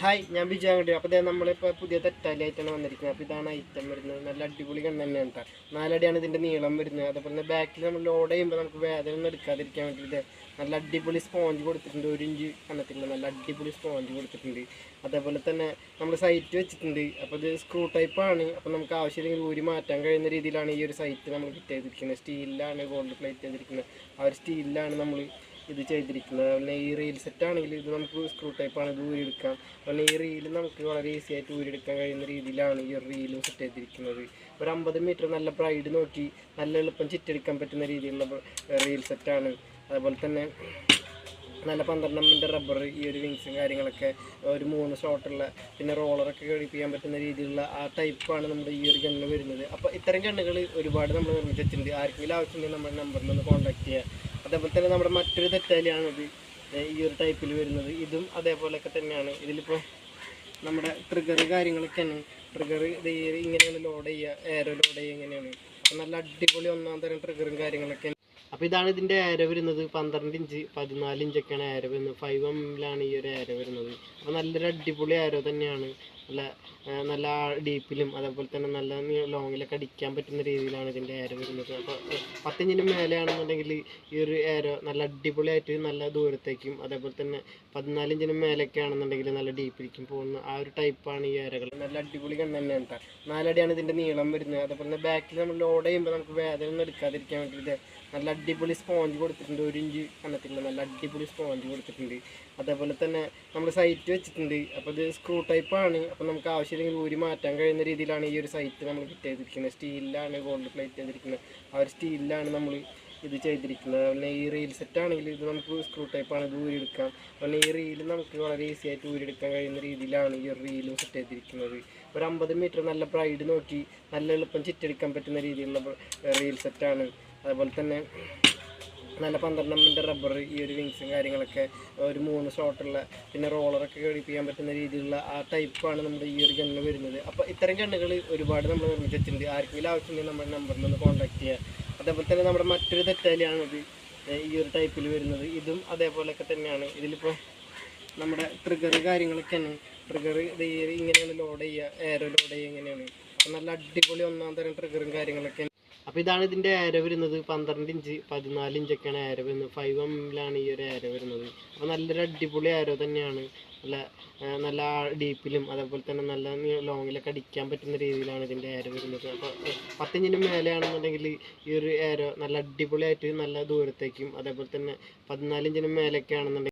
Hi, ഞാൻ ബിജു അങ്ങോട്ട്. അപ്പോൾ നമ്മളിപ്പോൾ പുതിയ തെറ്റാലിയായിട്ടാണ് വന്നിരിക്കുന്നത്. അപ്പോൾ ഇതാണ് ഐറ്റം വരുന്നത്. നല്ല അടിപൊളി കണ്ണ് തന്നെയാണ് കേട്ടോ. 4 അടിയാണ് ഇതിൻ്റെ നീളം വരുന്നത്. അതുപോലെ തന്നെ ബാക്കിൽ നമ്മൾ ലോഡ് ചെയ്യുമ്പോൾ നമുക്ക് വേദന ഒന്നും എടുക്കാതിരിക്കാൻ വേണ്ടിയിട്ട് നല്ല അടിപൊളി സ്പോഞ്ച് കൊടുത്തിട്ടുണ്ട്. 1 ഇഞ്ച് കനത്തിലുള്ള നല്ല അടിപൊളി സ്പോഞ്ച് കൊടുത്തിട്ടുണ്ട്. അതേപോലെ തന്നെ നമ്മൾ സൈറ്റ് വെച്ചിട്ടുണ്ട്. അപ്പോൾ ഇത് സ്ക്രൂ ടൈപ്പാണ്. അപ്പോൾ നമുക്ക് ആവശ്യമില്ലെങ്കിൽ ഊരി മാറ്റാൻ കഴിയുന്ന രീതിയിലാണ് ഈ ഒരു സൈറ്റ് നമ്മൾ ഫിറ്റ് ചെയ്തിരിക്കുന്നത്. സ്റ്റീലിലാണ് ഗോൾഡ് പ്ലേറ്റ് ചെയ്തിരിക്കുന്നത്. ആ ഒരു സ്റ്റീലിലാണ് നമ്മൾ ഇത് ചെയ്തിരിക്കുന്നത്. അതുപോലെ ഈ റീൽ സെറ്റ് ആണെങ്കിൽ ഇത് നമുക്ക് സ്ക്രൂ ടൈപ്പാണ്, ഇത് ഊരിയെടുക്കാം. അതുപോലെ ഈ റീൽ നമുക്ക് വളരെ ഈസി ആയിട്ട് ഊരിയെടുക്കാൻ കഴിയുന്ന രീതിയിലാണ് ഈ ഒരു റീലും സെറ്റ് ചെയ്തിരിക്കുന്നത്. ഒരു 50 മീറ്റർ നല്ല ബ്രൈഡ് നോക്കി നല്ല എളുപ്പം ചിറ്റെടുക്കാൻ പറ്റുന്ന രീതിയിലുള്ള റീൽ സെറ്റാണ്. അതുപോലെ തന്നെ നല്ല 12 mm റബ്ബർ, ഈ ഒരു വിങ്സും കാര്യങ്ങളൊക്കെ ഒരു 3 സ്ലോട്ടുള്ള, പിന്നെ റോളറൊക്കെ ഘടിപ്പിക്കാൻ പറ്റുന്ന രീതിയിലുള്ള ആ ടൈപ്പാണ് നമ്മുടെ ഈ ഒരു ഗണ്ണ് വരുന്നത്. അപ്പോൾ ഇത്തരം ഗണ്ണുകൾ ഒരുപാട് നമ്മൾ നിർമ്മിച്ചിട്ടുണ്ട്. ആർക്കെങ്കിലും ആവശ്യമുണ്ടെങ്കിൽ നമ്മുടെ നമ്പറിൽ ഒന്ന് കോൺടാക്ട് ചെയ്യുക. അതേപോലെ തന്നെ നമ്മുടെ മറ്റൊരു തെറ്റാലിയാണിത് ഈ ഒരു ടൈപ്പിൽ വരുന്നത്. ഇതും അതേപോലെയൊക്കെ തന്നെയാണ്. ഇതിലിപ്പോൾ നമ്മുടെ ട്രിഗർ കാര്യങ്ങളൊക്കെയാണ്. ട്രിഗർ ഇങ്ങനെയാണ് ലോഡ് ചെയ്യുക, എയറോ ലോഡ് ചെയ്യുക ഇങ്ങനെയാണ്. അപ്പോൾ നല്ല അടിപൊളി 1-ാം തരം ട്രിഗറും കാര്യങ്ങളൊക്കെയാണ്. അപ്പോൾ ഇതാണ് ഇതിൻ്റെ ഏര വരുന്നത്. 12 ഇഞ്ച് 14 ഇഞ്ചൊക്കെയാണ് ഏര വരുന്നത്. 5 mm ഈ ഒരു ഏര വരുന്നത്. അപ്പോൾ നല്ലൊരു അടിപൊളി ഏരോ തന്നെയാണ്. നല്ല ഡീപ്പിലും അതേപോലെ തന്നെ നല്ല ലോങ്ങിലൊക്കെ അടിക്കാൻ പറ്റുന്ന രീതിയിലാണ് ഇതിൻ്റെ ഏര വരുന്നത്. അപ്പോൾ 10 ഇഞ്ചിന് മേലെയാണെന്നുണ്ടെങ്കിൽ ഈ ഒരു ഏരോ നല്ല അടിപൊളിയായിട്ട് നല്ല ദൂരത്തേക്കും, അതേപോലെ തന്നെ 14 ഇഞ്ചിന് മേലെയൊക്കെ ആണെന്നുണ്ടെങ്കിൽ നല്ല ഡീപ്പിലേക്കും പോകുന്ന ആ ഒരു ടൈപ്പാണ് ഈ ഏരകൾ. നല്ല അടിപൊളി കണ്ണ് തന്നെയാണ് കേട്ടോ. 4 അടിയാണ് ഇതിൻ്റെ നീളം വരുന്നത്. അതേപോലെ തന്നെ ബാക്കിൽ നമ്മൾ ലോഡ് ചെയ്യുമ്പോൾ നമുക്ക് വേദന ഒന്നും എടുക്കാതിരിക്കാൻ വേണ്ടിയിട്ട് നല്ല അടിപൊളി സ്പോഞ്ച് കൊടുത്തിട്ടുണ്ട്. 1 ഇഞ്ച് കനത്തിലുള്ള നല്ല അടിപൊളി സ്പോഞ്ച് കൊടുത്തിട്ടുണ്ട്. അതേപോലെ തന്നെ നമ്മൾ സൈറ്റ് വെച്ചിട്ടുണ്ട്. അപ്പോൾ ഇത് സ്ക്രൂ ടൈപ്പാണ്. അപ്പോൾ നമുക്ക് ആവശ്യമില്ലെങ്കിൽ ഊരി മാറ്റാൻ കഴിയുന്ന രീതിയിലാണ് ഈ ഒരു സൈറ്റ് നമ്മൾ ഫിറ്റ് ചെയ്തിരിക്കുന്നത്. സ്റ്റീലിലാണ് ഗോൾഡ് പ്ലേറ്റ് ചെയ്തിരിക്കുന്നത്. ആ ഒരു സ്റ്റീലിലാണ് നമ്മൾ ഇത് ചെയ്തിരിക്കുന്നത്. അതുപോലെ ഈ റീൽ സെറ്റ് ആണെങ്കിൽ ഇത് നമുക്ക് സ്ക്രൂ ടൈപ്പാണ്, ഇത് ഊരിയെടുക്കാം. അതുപോലെ ഈ റീല് നമുക്ക് വളരെ ഈസി ആയിട്ട് ഊരിയെടുക്കാൻ കഴിയുന്ന രീതിയിലാണ് ഈ ഒരു റീലും സെറ്റ് ചെയ്തിരിക്കുന്നത്. ഒരു 50 മീറ്റർ നല്ല ബ്രൈഡ് നോക്കി നല്ല എളുപ്പം ചിറ്റെടുക്കാൻ പറ്റുന്ന രീതിയിലുള്ള റീൽ സെറ്റാണ്. അതുപോലെ തന്നെ നല്ല 12 mm റബ്ബർ, ഈ ഒരു വിങ്സും കാര്യങ്ങളൊക്കെ ഒരു 3 സ്ലോട്ടുള്ള, പിന്നെ റോളറൊക്കെ ഘടിപ്പിക്കാൻ പറ്റുന്ന രീതിയിലുള്ള ആ ടൈപ്പാണ് നമ്മുടെ ഈ ഒരു ഗണ്ണ് വരുന്നത്. അപ്പോൾ ഇത്തരം ഗണ്ണുകൾ ഒരുപാട് നമ്മൾ നിർമ്മിച്ചിട്ടുണ്ട്. ആർക്കെങ്കിലും ആവശ്യമുണ്ടെങ്കിൽ നമ്മുടെ നമ്പറിൽ ഒന്ന് കോൺടാക്ട് ചെയ്യുക. അതേപോലെ തന്നെ നമ്മുടെ മറ്റൊരു തെറ്റാലിയാണിത് ഈ ഒരു ടൈപ്പിൽ വരുന്നത്. ഇതും അതേപോലെയൊക്കെ തന്നെയാണ്. ഇതിലിപ്പോൾ നമ്മുടെ ട്രിഗർ കാര്യങ്ങളൊക്കെയാണ്. ട്രിഗർ ഇങ്ങനെയാണ് ലോഡ് ചെയ്യുക, എയറോ ലോഡ് ചെയ്യുക ഇങ്ങനെയാണ്. അപ്പോൾ നല്ല അടിപൊളി 1-ാം തരം ട്രിഗറും കാര്യങ്ങളൊക്കെ. അപ്പോൾ ഇതാണ് ഇതിൻ്റെ ഏര വരുന്നത്. 12 ഇഞ്ച് 14 ഇഞ്ചൊക്കെയാണ് ഏര വരുന്നത്. 5 mm ഈ ഒരു ഏര വരുന്നത്. അപ്പോൾ നല്ലൊരു അടിപൊളി ഏരോ തന്നെയാണ്. നല്ല ഡീപ്പിലും അതേപോലെ തന്നെ നല്ല ലോങ്ങിലൊക്കെ അടിക്കാൻ പറ്റുന്ന രീതിയിലാണ് ഇതിൻ്റെ ഏര വരുന്നത്. അപ്പോൾ 10 ഇഞ്ചിന് മേലെയാണെന്നുണ്ടെങ്കിൽ ഈ ഒരു ഏരോ നല്ല അടിപൊളിയായിട്ട് നല്ല ദൂരത്തേക്കും, അതേപോലെ തന്നെ 14 ഇഞ്ചിന് മേലെയൊക്കെ ആണെന്നുണ്ടെങ്കിൽ